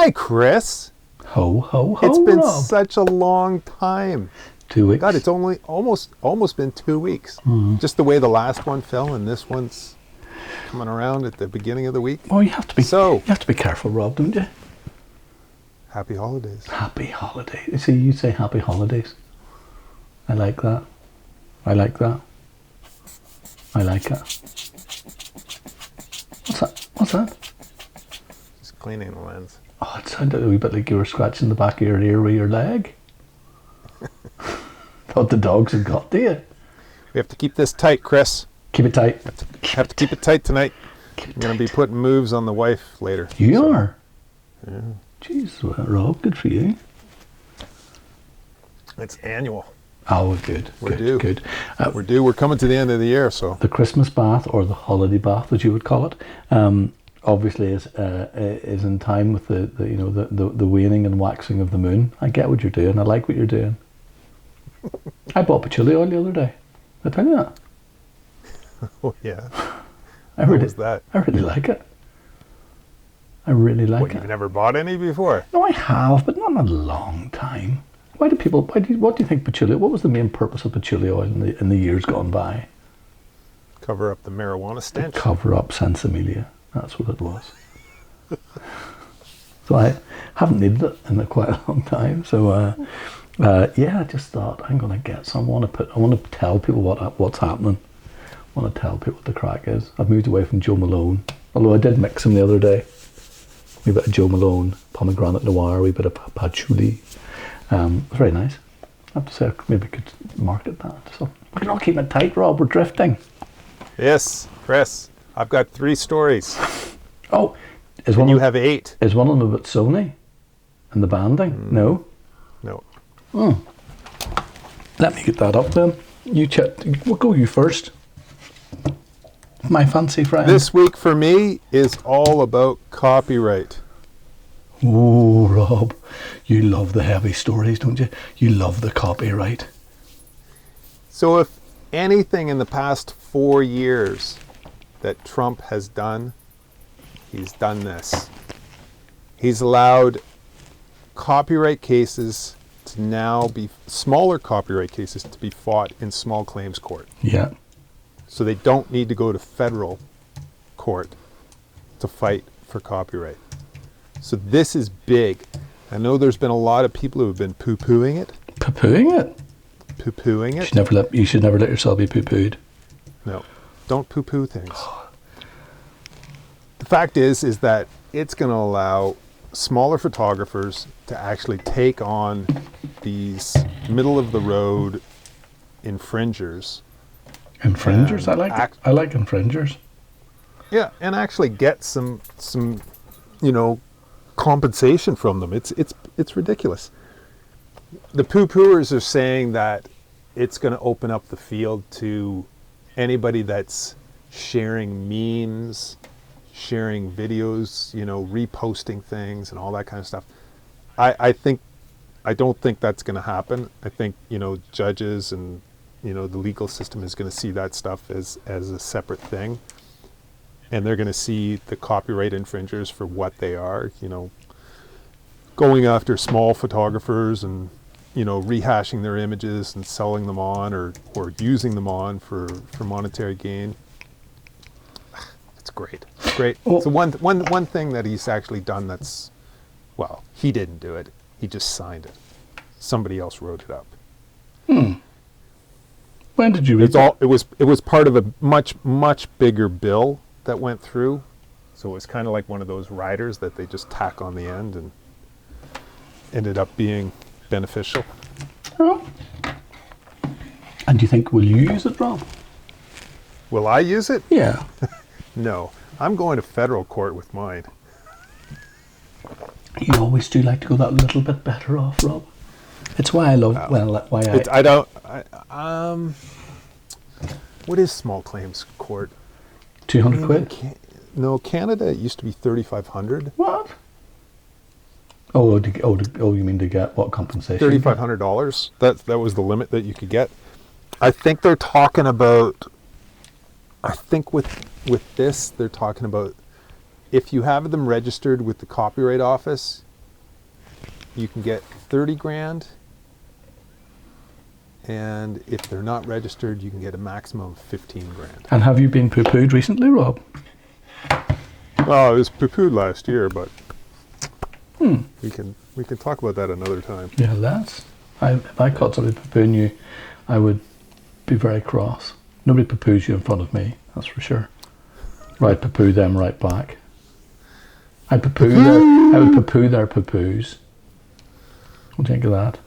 Hi, Chris. Ho, ho, ho, It's been Rob. such a long time. 2 weeks. God, it's only almost been 2 weeks. Just the way the last one fell and this one's coming around at the beginning of the week. Oh, you have to be careful, Rob, don't you? Happy holidays. Happy holidays. See, you say happy holidays. I like that. I like that. I like it. What's that? What's that? Just cleaning the lens. Oh, it sounded a wee bit like you were scratching the back of your ear with your leg. Thought the dogs had got to you. We have to keep this tight, Chris. Keep it tight. Have to keep it tight tonight. Keep it I'm going to tight. be putting moves on the wife later. You are? Yeah. Jeez, well, Rob, good for you. It's annual. Oh, good. We're good, due. Good. We're due. We're coming to the end of the year, so. The Christmas bath, or the holiday bath, as you would call it, obviously is in time with the waning and waxing of the moon. I get what you're doing. I like what you're doing. I bought patchouli oil the other day. Did I tell you that? Oh, yeah. What was that? I really like it. I really like What, it. you've never bought any before? No, I have, but not in a long time. What do you think patchouli? What was the main purpose of patchouli oil in the years gone by? Cover up the marijuana stench. Cover up Sansamilia. That's what it was. So I haven't needed it in quite a long time. So I just thought I'm going to get some. I want to tell people what's happening. I want to tell people what the crack is. I've moved away from Joe Malone, although I did mix them the other day. A bit of Joe Malone, pomegranate noir, a bit of patchouli. It's very nice. I have to say, I maybe could market that. So we can all keep it tight, Rob. We're drifting. Yes, Chris. I've got 3 stories. Oh, And you have 8. Is one of them about Sony and the banding? No. No. Oh. Let me get that up then. We'll go you first. My fancy friend. This week for me is all about copyright. Oh, Rob, you love the heavy stories, don't you? You love the copyright. So if anything in the past 4 years that Trump has done, he's done this. He's allowed copyright cases to now be, smaller copyright cases to be fought in small claims court. Yeah. So they don't need to go to federal court to fight for copyright. So this is big. I know there's been a lot of people who have been poo-pooing it. Poo-pooing it? Poo-pooing it. You should never let yourself be poo-pooed. No, don't poo-poo things. The fact is that it's going to allow smaller photographers to actually take on these middle-of-the-road infringers. Infringers? I like infringers. Yeah, and actually get some compensation from them. It's ridiculous. The poo-pooers are saying that it's going to open up the field to anybody that's sharing memes, sharing videos, reposting things and all that kind of stuff. I don't think that's going to happen. I think, judges and, the legal system is going to see that stuff as a separate thing. And they're going to see the copyright infringers for what they are, going after small photographers and, rehashing their images and selling them on or using them on for monetary gain. It's great. It's great. Well, so one thing that he's actually done that's, well, he didn't do it. He just signed it. Somebody else wrote it up. When did you read that? It was part of a much bigger bill that went through. So it was kind of like one of those riders that they just tack on the end and ended up being beneficial. Oh. And do you think, will you use it, Rob? Will I use it? Yeah. No. I'm going to federal court with mine. You always do like to go that little bit better off, Rob. It's why I love, what is small claims court? 200 quid? No, Canada, it used to be 3,500. What? Oh, you mean to get what compensation? $3,500. That was the limit that you could get. I think they're talking about, with this, they're talking about if you have them registered with the Copyright Office, you can get 30 grand. And if they're not registered, you can get a maximum of 15 grand. And have you been poo-pooed recently, Rob? Well, it was poo-pooed last year, but we can talk about that another time. Yeah, if I caught somebody poo-pooing you, I would be very cross. Nobody poo-poos you in front of me, that's for sure. Right, poo-poo them right back. I would poo-poo their poo-poos. What do you think of that?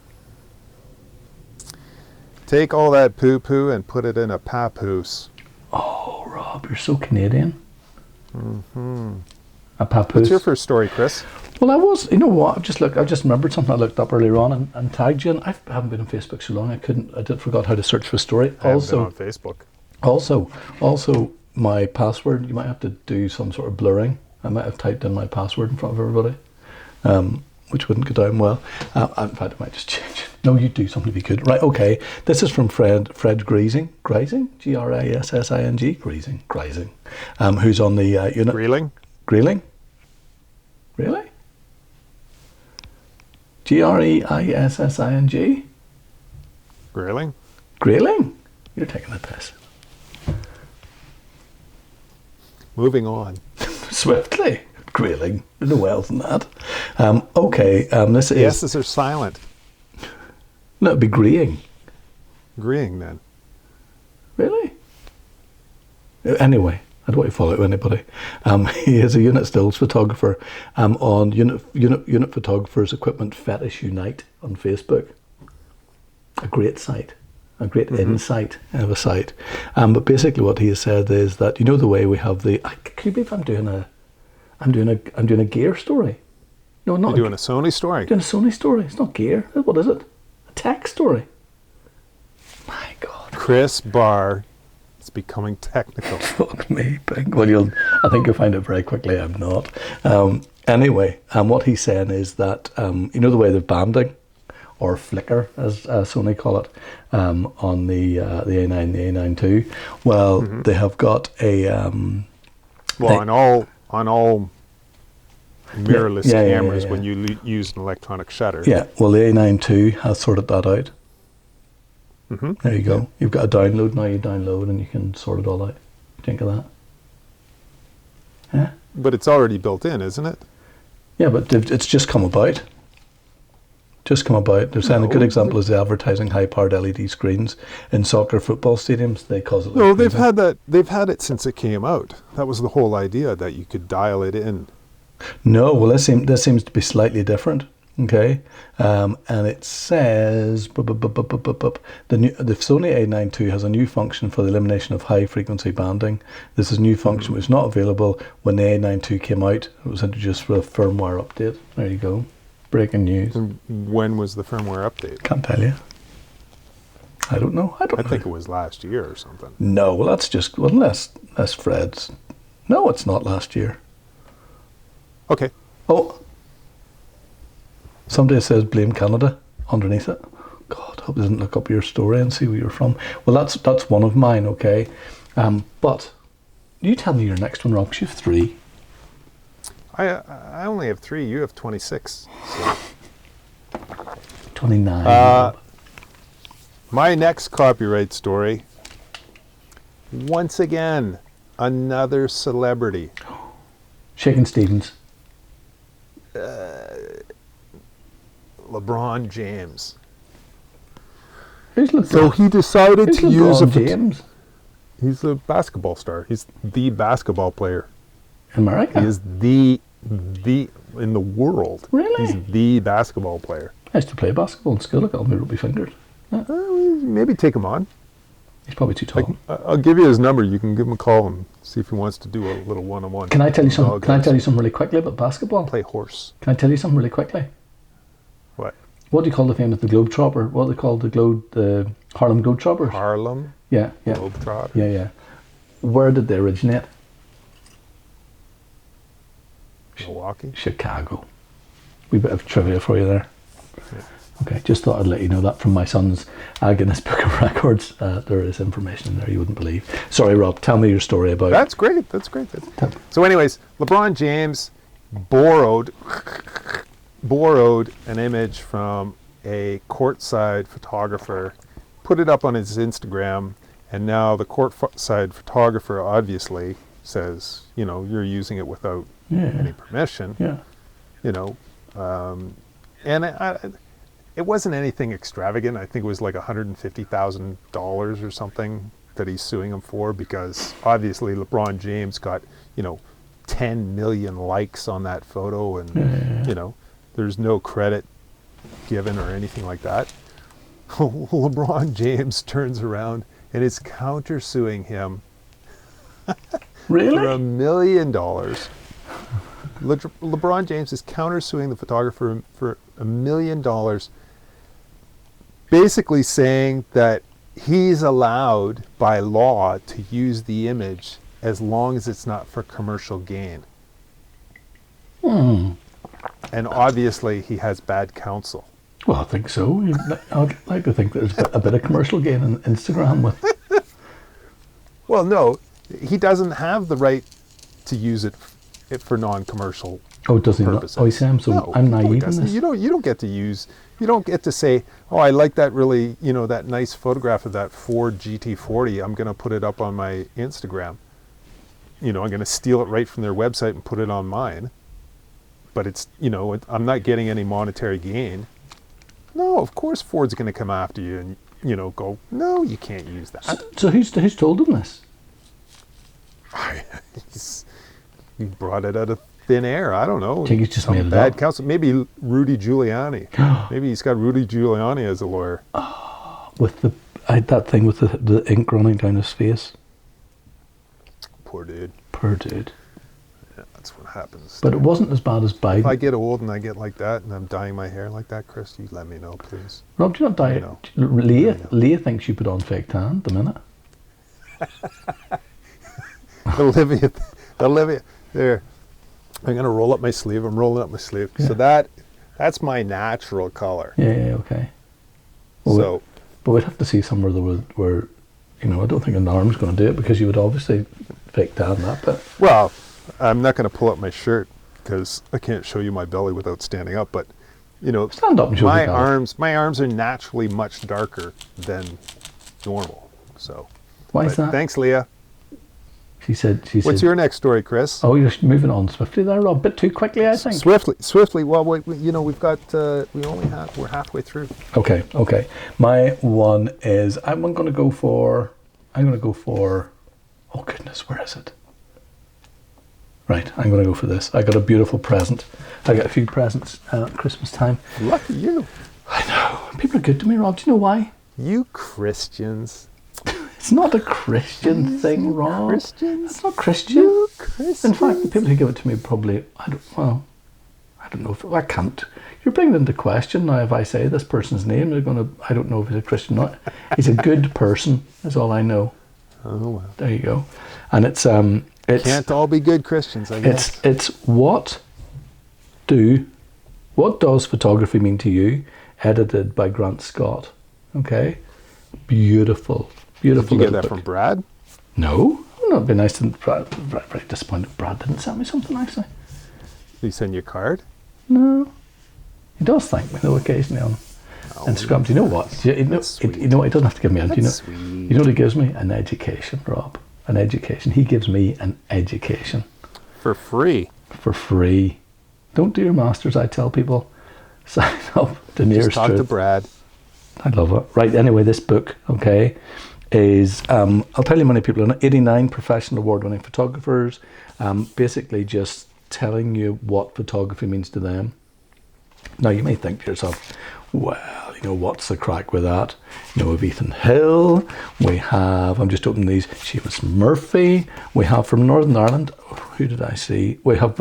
Take all that poo-poo and put it in a papoose. Oh, Rob, you're so Canadian. Mm-hmm. A papoose. What's your first story, Chris? Well, you know what? I just remembered something I looked up earlier on and tagged you in. I haven't been on Facebook so long. I forgot how to search for a story. I haven't been on Facebook. Also, my password. You might have to do some sort of blurring. I might have typed in my password in front of everybody, which wouldn't go down well. In fact, I might just change it. No, you do something to be good. Right, okay. This is from Fred Grising, Grissing, Grising, who's on the unit. Greeling? Really? Grissing? Grayling? You're taking the piss. Moving on. Swiftly. Grayling. No wells in that. Okay, this is... The S's are silent. No, it'd be greying. Greying, then. Really? Anyway, I don't want to follow anybody. He is a unit stills photographer on Unit Photographers Equipment Fetish Unite on Facebook. A great site. A great insight of a site. But basically what he has said is that, you know the way we have the... Can you believe I'm doing a gear story? No, not... You're doing a Sony story? I'm doing a Sony story. It's not gear. What is it? A tech story. My God. Chris Barr is becoming technical. Fuck me, Pink. Well, I think you'll find it very quickly I'm not. Anyway, what he's saying is that, you know the way they're banding, or flicker, as Sony call it, on the A9, the A9II. Well, they have got a... on all mirrorless cameras when you use an electronic shutter. Yeah, well, the A9II has sorted that out. There you go. Yeah. You've got a download now. You download and you can sort it all out. Think of that. Yeah. But it's already built in, isn't it? Yeah, but it's just come about. They're saying a good example is the advertising high-powered LED screens in soccer football stadiums. They cause it. No, they've had that. They've had it since it came out. That was the whole idea, that you could dial it in. No, well, this seems to be slightly different. Okay, and it says the Sony A9II has a new function for the elimination of high-frequency banding. This is a new function which was not available when the A9II came out. It was introduced for a firmware update. There you go. Breaking news. And when was the firmware update? Can't tell you. I don't know. I think it was last year or something. No, well, that's Fred's. No, it's not last year. Okay. Oh, somebody says blame Canada underneath it. God, hope it doesn't look up your story and see where you're from. Well, that's one of mine, okay. But you tell me your next one, Rob, 'cause you have 3. I only have 3. You have 26. So. 29. My next copyright story. Once again, another celebrity. Shakin' Stevens. LeBron James. Who's LeBron? So he decided to use James? He's a basketball star. He's the basketball player. America? He is the in the world. Really? He's the basketball player. I used to play basketball in school. I got my rugby fingers. Yeah. Maybe take him on. He's probably too tall. I'll give you his number. You can give him a call and see if he wants to do a little one-on-one. Can I tell you something? Can I tell you something really quickly about basketball? Play horse. Can I tell you something really quickly? What? What do you call the famous Globetrotter? What do they call the Harlem Globetrotters? Harlem. Yeah. Globetrotter. Yeah. Where did they originate? Milwaukee. Chicago. Wee bit of trivia for you there. Yeah. Okay, just thought I'd let you know that from my son's Guinness Book of Records. There is information in there you wouldn't believe. Sorry, Rob, tell me your story about... That's great. So anyways, LeBron James borrowed borrowed an image from a courtside photographer, put it up on his Instagram, and now the courtside photographer obviously says, you're using it without any permission. Yeah. And it wasn't anything extravagant. I think it was like $150,000 or something that he's suing him for, because obviously LeBron James got 10 million likes on that photo, and there's no credit given or anything like that. LeBron James turns around and is countersuing him Really? for $1 million. LeBron James is countersuing the photographer for $1 million, basically saying that he's allowed by law to use the image as long as it's not for commercial gain. And obviously he has bad counsel. Well, I think so. I'd like to think there's a bit of commercial gain on Instagram with. Well, no, he doesn't have the right to use it for non-commercial Does he purposes. not? Sam, so No, I'm no, he naive in doesn't. this. You don't get to use. You don't get to say, "Oh, I like that really, that nice photograph of that Ford GT40. I'm going to put it up on my Instagram. I'm going to steal it right from their website and put it on mine. But it's, I'm not getting any monetary gain." No, of course Ford's going to come after you and, go, "No, you can't use that." So who's told him this? He brought it out of thin air. I don't know. I think he's just Some made it bad up. counsel. Maybe Rudy Giuliani. Maybe he's got Rudy Giuliani as a lawyer. With that thing with the ink running down his face. Poor dude. Poor dude. Yeah, that's what happens. But it wasn't as bad as Biden. If I get old and I get like that and I'm dyeing my hair like that, Chris, you let me know, please. Rob, do you not dye it? Leah thinks you put on fake tan at the minute. Olivia, there. I'm going to roll up my sleeve. I'm rolling up my sleeve. Yeah. So that's my natural color. Yeah, okay. Well, So, but we'd have to see somewhere where I don't think an arm's going to do it, because you would obviously fake tan that bit. well, I'm not going to pull up my shirt because I can't show you my belly without standing up. But Stand up and show my the belly. my arms are naturally much darker than normal. So, Why is that? Thanks, Leah. She said. What's your next story, Chris? Oh, you're moving on swiftly there, Rob. A bit too quickly, I think. Swiftly. Well, we've got. We're halfway through. Okay. My one is I'm going to go for. Oh goodness, where is it? Right, I'm going to go for this. I got a beautiful present. I got a few presents at Christmas time. Lucky you. I know. People are good to me, Rob. Do you know why? You Christians. It's not a Christian thing, Rob. Christians? It's not Christian. You Christians. In fact, the people who give it to me probably, I don't know if I can't. You're bringing into question now if I say this person's name, they're going to, I don't know if he's a Christian or not. He's a good person, is all I know. Oh, well. There you go. And it's Can't all be good Christians, I guess. It's what does photography mean to you? Edited by Grant Scott. Okay? Beautiful. Did you get little that book. from Brad? No. No, it'd be nice to very disappointed Brad didn't send me something actually. Did he send you a card? No. He does thank me though occasionally on Instagram. Do you know what? You know what? He doesn't have to give me you know what he gives me? An education, Rob. An education. He gives me an education. For free. For free. Don't do your masters, I tell people. Sign up to Nearest Just talk Truth. to Brad. I love it. Right, anyway, this book, okay, is, I'll tell you how many people in it, 89 professional award-winning photographers, basically just telling you what photography means to them. Now, you may think to yourself, well, what's the crack with that? We have Ethan Hill, we have, I'm just opening these, Seamus Murphy, we have from Northern Ireland, who did I see? We have,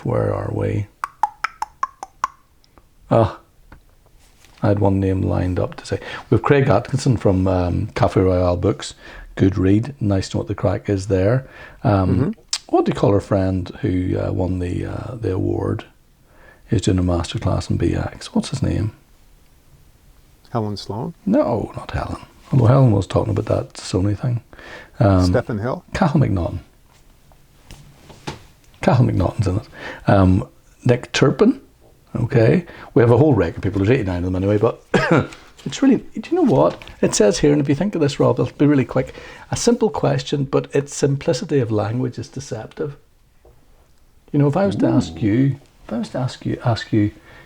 where are we? I had one name lined up to say. We have Craig Atkinson from Cafe Royale Books. Good read. Nice to know what the crack is there. What do you call our friend who won the award? He's doing a masterclass in BX. What's his name? Helen Sloan? No, not Helen. Although Helen was talking about that Sony thing. Stephen Hill? Cathal McNaughton. Cathal McNaughton's in it. Nick Turpin. Okay, we have a whole record of people. There's 89 of them anyway, but it's really, do you know what? It says here, and if you think of this, Rob, it'll be really quick. A simple question, but its simplicity of language is deceptive. You know, if I was to ask you,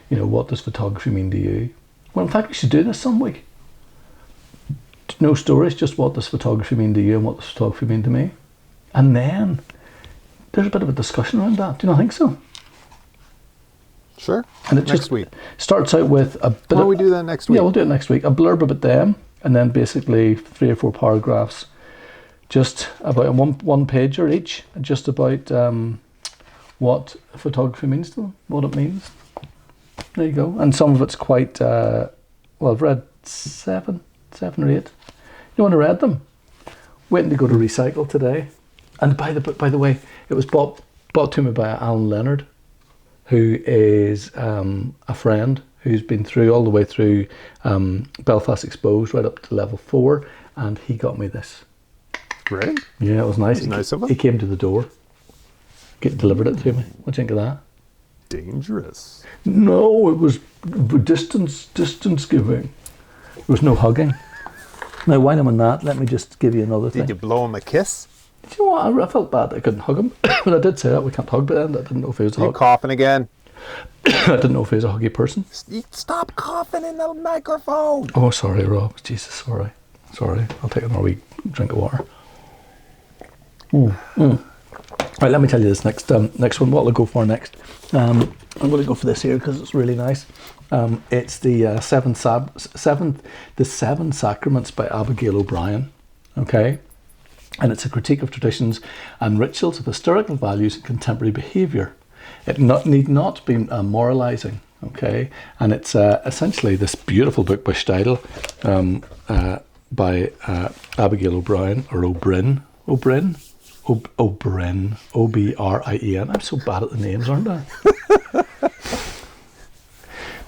you know, what does photography mean to you? Well, in fact, we should do this some week. No stories, just what does photography mean to you and what does photography mean to me? And then there's a bit of a discussion around that. Do you not think so? Sure. And it next just week. Starts out with a bit Why don't we do that next week? Yeah, we'll do it next week. A blurb about them, and then basically 3 or 4 paragraphs, just about a one pager each, just about what photography means to them, what it means. There you go. And some of it's quite, well, I've read 7 or 8. You want to read them? Waiting to go to Recycle today. And by the way, it was bought to me by Alan Leonard, who is a friend who's been through all the way through Belfast Exposed right up to level 4, and he got me this. Great. Yeah, it was nice. It was nice of him. He came to the door, delivered it to me. What do you think of that? Dangerous. No, it was distance giving. There was no hugging. Now, while I'm on that, let me just give you another thing. Did you blow him a kiss? Do you know what? I felt bad that I couldn't hug him, but I did say that we can't hug. But then I didn't know if he was a You coughing again? I didn't know if he was a huggy person. Stop coughing in the microphone. Oh, sorry, Rob. Jesus, sorry. I'll take another wee drink of water. Right, let me tell you this next one. What will I go for next? I'm going to go for this here because it's really nice. It's the Seven Sacraments by Abigail O'Brien. Okay. And it's a critique of traditions and rituals of historical values and contemporary behaviour. It need not be moralising, okay? And it's essentially this beautiful book by Daido, by Abigail O'Brien, or O'Brien, O-B-R-I-E-N. I'm so bad at the names, aren't I?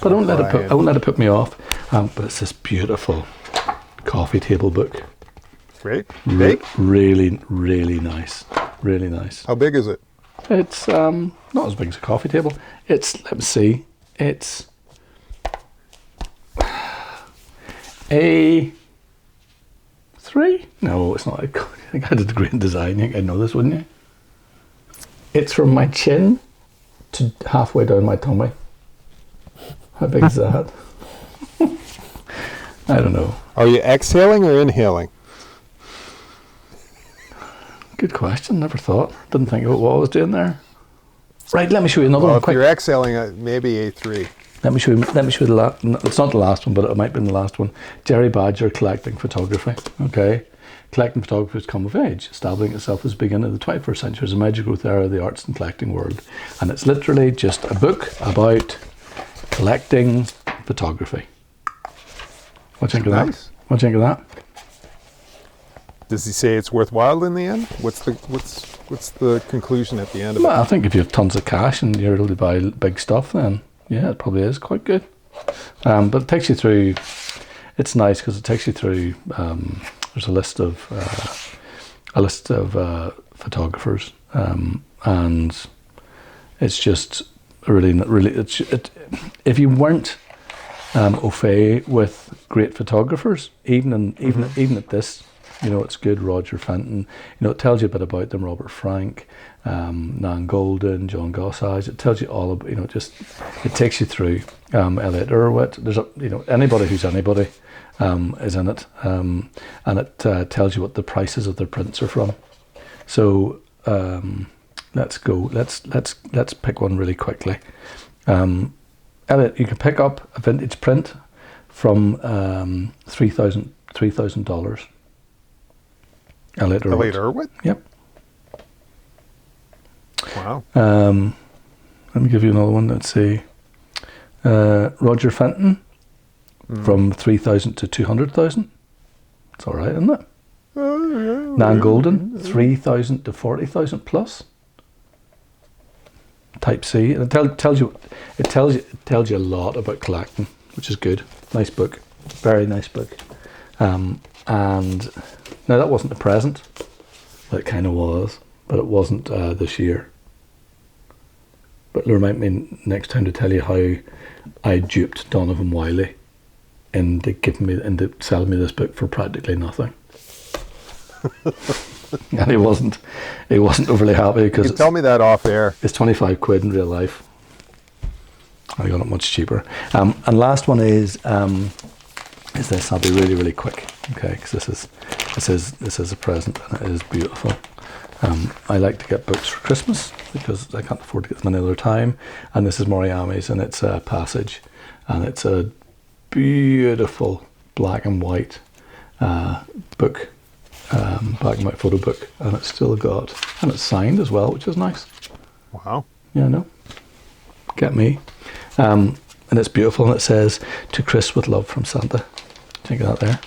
But I won't let it put me off. But it's this beautiful coffee table book. Great. Big? Really, really nice. Really nice. How big is it? It's not as big as a coffee table. It's, let me see, it's A3? No, it's not. I think I had a degree in design. I'd know this, wouldn't you? It's from my chin to halfway down my tummy. How big is that? I don't know. Are you exhaling or inhaling? Good question. Never thought. Didn't think about what I was doing there. Right, let me show you another one. If quick. you're exhaling, maybe A3. Let me show you the last. It's not the last one, but it might be the last one. Gerry Badger, Collecting Photography. Okay. Collecting photography has come of age, establishing itself as the beginning of the 21st century as a major growth area of the arts and collecting world. And it's literally just a book about collecting photography. What do you think of that? What do you think of that? Does he say it's worthwhile in the end? What's the conclusion at the end of it? Well, I think if you have tons of cash and you're able to buy big stuff, then yeah, it probably is quite good. But it takes you through. It's nice because it takes you through. There's a list of photographers, and it's just really. If you weren't au fait with great photographers, even at this. You know, it's good. Roger Fenton. You know, it tells you a bit about them. Robert Frank, Nan Golden, John Gossage. It tells you all about. You know, it takes you through. Elliot Irwitt. Anybody who's anybody is in it, and it tells you what the prices of their prints are from. So let's go. Let's pick one really quickly. Elliot, you can pick up a vintage print from $3,000. Elliot Irwitt? Yep. Wow. Let me give you another one. Let's see. Roger Fenton from 3,000 to 200,000. It's all right, isn't it? Nan Golden, 3,000 to 40,000 plus. Type C. And it tells you a lot about collecting, which is good. Nice book. Very nice book. And now that wasn't a present. Well, it kind of was, but it wasn't this year. But remind me next time to tell you how I duped Donovan Wiley into selling me this book for practically nothing. And he wasn't overly happy because You can tell me that off air. it's 25 quid in real life. I got it much cheaper. And last one is this. I'll be really, really quick, okay? Because this is a present and it is beautiful. I like to get books for Christmas because I can't afford to get them any other time. And this is Moriyama's, and it's a Passage, and it's a beautiful black and white book, black and white photo book, and it's it's signed as well, which is nice. Wow. Yeah, I know. Get me. And it's beautiful, and it says, "To Chris with love from Santa." Think of that there.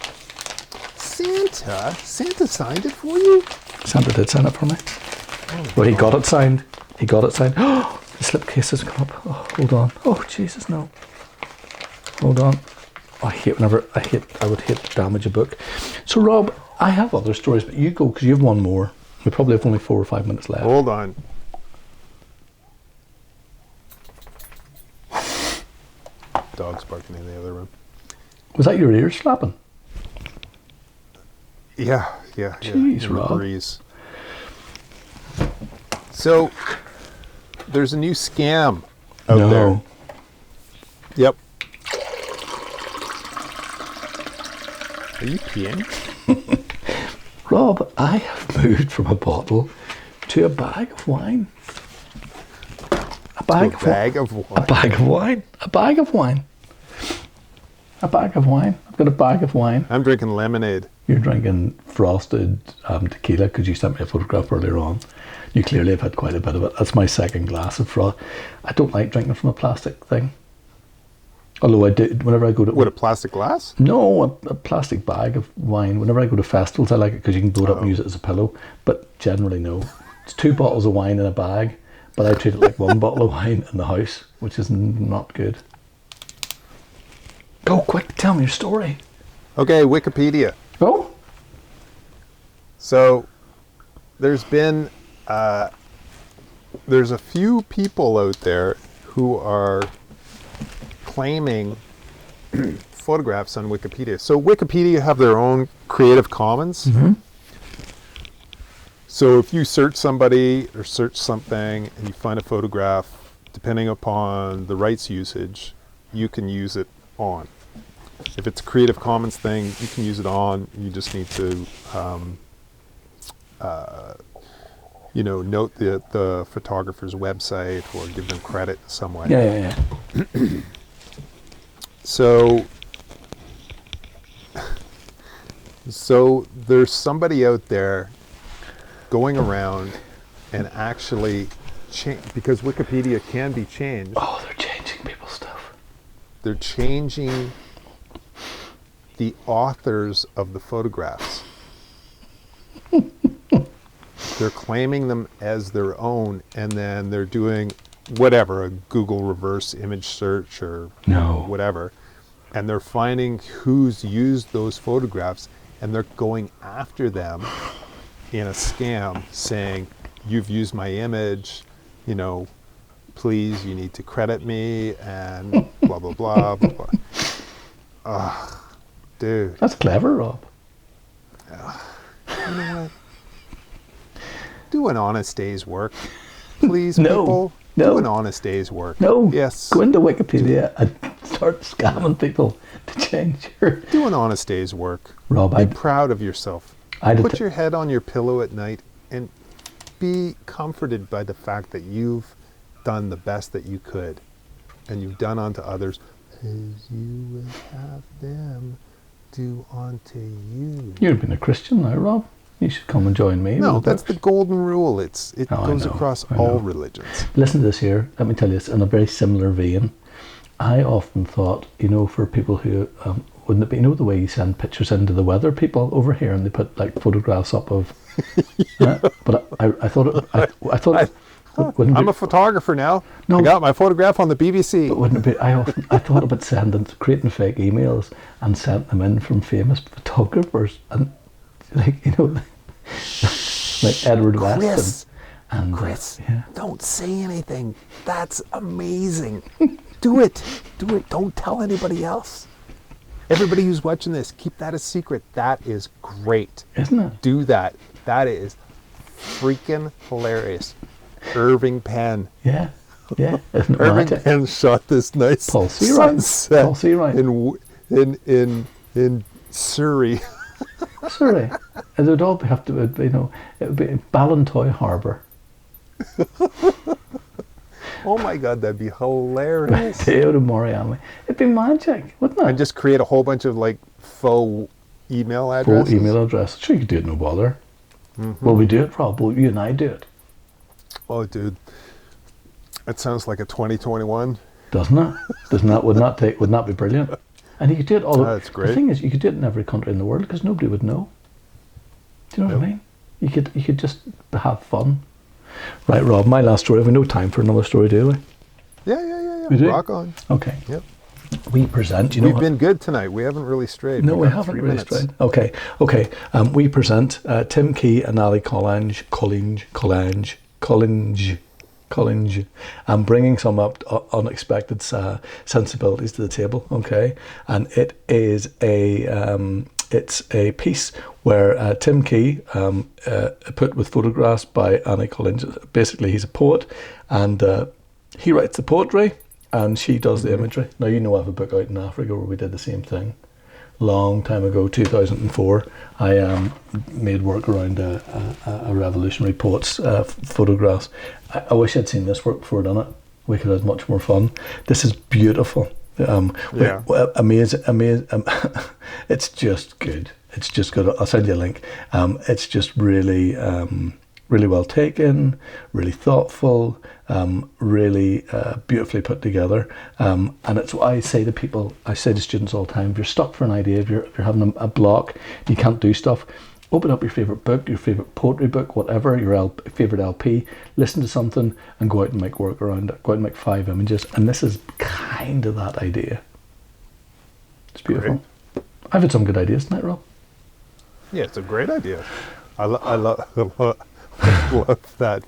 Santa signed it for you? Santa did sign it for me. Well, he got it signed. Oh, the slipcase has come up. Oh, hold on. Oh, Jesus, no. Hold on. Oh, I would hate to damage a book. So, Rob, I have other stories, but you go, because you have one more. We probably have only 4 or 5 minutes left. Hold on. Dog's barking in the other room. Was that your ears flapping? Yeah. Jeez, in the Rob. breeze. So, there's a new scam out there. Yep. Are you peeing? Rob, I have moved from a bottle to a bag of wine. A bag of wine. I've got a bag of wine. I'm drinking lemonade. You're drinking frosted tequila because you sent me a photograph earlier on. You clearly have had quite a bit of it. That's my second glass of frost. I don't like drinking from a plastic thing. Although I do, whenever I go to... What, a plastic glass? No, a plastic bag of wine. Whenever I go to festivals, I like it because you can blow it up and use it as a pillow. But generally, no. It's 2 bottles of wine in a bag, but I treat it like 1 bottle of wine in the house, which is not good. Go quick, tell me your story. Okay, Wikipedia. Oh? So, there's been... there's a few people out there who are claiming photographs on Wikipedia. So Wikipedia have their own Creative Commons. Mm-hmm. So if you search somebody or search something and you find a photograph, depending upon the rights usage, you can use it on. If it's a Creative Commons thing, you can use it on. You just need to note the photographer's website or give them credit in some way. Yeah. So there's somebody out there going around and actually because Wikipedia can be changed. Oh, they're changing people's stuff. They're changing the authors of the photographs. They're claiming them as their own, and then they're doing whatever, a Google reverse image search or whatever, and they're finding who's used those photographs, and they're going after them in a scam saying, you've used my image, please, you need to credit me, and blah, blah, blah, blah, blah. Ugh, dude. That's clever, Rob. You know what? Do an honest day's work. Please, people. Do an honest day's work. No. Yes. Go into Wikipedia and start scamming people to change your... Do an honest day's work. Rob, be proud of yourself. Put your head on your pillow at night and be comforted by the fact that you've done the best that you could. And you've done unto others as you would have them do unto you. You've been a Christian now, Rob. You should come and join me. No, that's the golden rule. It goes across all religions. Listen to this here. Let me tell you, it's in a very similar vein. I often thought, for people who, wouldn't it be, the way you send pictures into the weather people over here and they put like photographs up of, but I thought I'm a photographer now. No, I got my photograph on the BBC. But wouldn't it be, I thought about creating fake emails and sent them in from famous photographers and like Edward Weston And Chris, yeah. don't say anything. That's amazing. Do it. Do it. Don't tell anybody else. Everybody who's watching this, keep that a secret. That is great. Isn't it? Do that. That is freaking hilarious. Irving Penn. Yeah. Yeah. Isn't it Irving magic? Penn shot this nice sunset Paul Seawright. in Surrey. Sorry. It would all have to be, it would be Ballantoy Harbour. Oh my God, that'd be hilarious. Daido Moriyama. It'd be magic, wouldn't it? And just create a whole bunch of like faux email addresses. Full email address. Sure, you could do it, no bother. Will we do it, Rob? Will you and I do it? Oh, dude, that sounds like a 2021. Doesn't it? Doesn't that? Wouldn't that be brilliant? And you could do it all. That's great. The thing is, you could do it in every country in the world because nobody would know. Do you know what I mean? You could just have fun. Right, Rob. My last story. Have we no time for another story, do we? Yeah. We do? Rock on. Okay. Yep. We present. We've been good tonight. We haven't really strayed. No, we got haven't 3 really minutes. strayed. Okay. We present Tim Key and Annie Collinge, bringing some unexpected sensibilities to the table. Okay, and it is it's a piece where Tim Key put with photographs by Annie Collinge. Basically, he's a poet, and he writes the poetry, and she does the imagery. Now, I have a book out in Africa where we did the same thing. Long time ago, 2004, I made work around a revolutionary poet's photographs. I wish I'd seen this work before I'd done it. We could have much more fun. This is beautiful. Amazing. It's just good. It's just good. I'll send you a link. It's just really, really well taken, really thoughtful, really beautifully put together. And it's what I say to people, I say to students all the time, if you're stuck for an idea, if you're having a block, you can't do stuff, open up your favourite book, your favourite poetry book, whatever, your favourite LP, listen to something and go out and make work around it. Go out and make 5 images. And this is kind of that idea. It's beautiful. Great. I've had some good ideas tonight, Rob. Yeah, it's a great idea. I love that.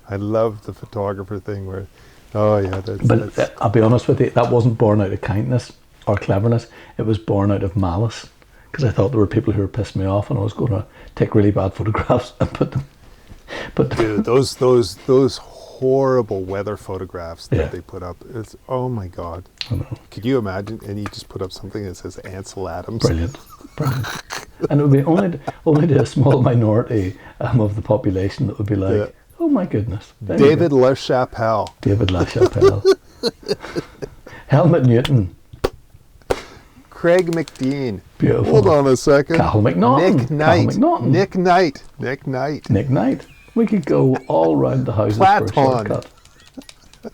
I love the photographer thing where, that's I'll be honest with you, that wasn't born out of kindness or cleverness. It was born out of malice. Because I thought there were people who were pissing me off, and I was going to take really bad photographs and put them. Dude, those horrible weather photographs that they put up. It's, oh my God. I know. Could you imagine? And you just put up something that says Ansel Adams. Brilliant. And it would be only to a small minority of the population that would be like, oh my goodness. David LaChapelle. David LaChapelle. Helmut Newton. Craig McDean. Beautiful. Hold on a second. Cal McNaughton. Nick Knight. Nick Knight. We could go all round the houses for a shortcut.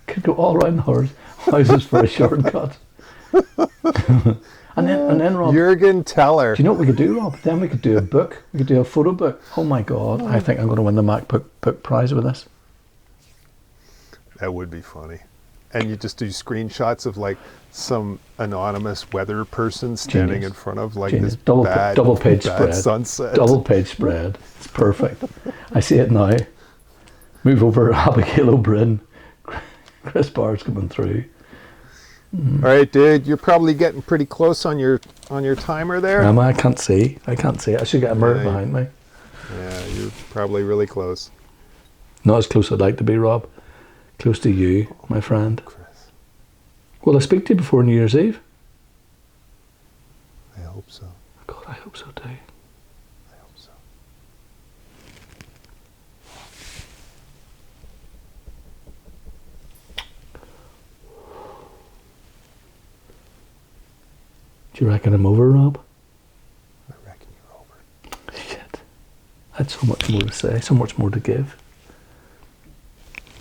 Could go all round the houses for a shortcut. and then Rob. Jürgen Teller. Do you know what we could do, Rob? Then we could do a book. We could do a photo book. Oh my God! I think I'm going to win the MacBook prize with this. That would be funny. And you just do screenshots of like some anonymous weather person standing in front of like this double page spread sunset. Double page spread. It's perfect. I see it now. Move over, Abigail O'Brien. Chris Barr's coming through. All right, dude. You're probably getting pretty close on your timer there. I can't see. I should get a mirror behind me. Yeah, you're probably really close. Not as close as I'd like to be, Rob. Close to you, my friend. Chris. Will I speak to you before New Year's Eve? I hope so. God, I hope so too. I hope so. Do you reckon I'm over, Rob? I reckon you're over. Shit. I had so much more to say, so much more to give.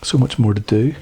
So much more to do.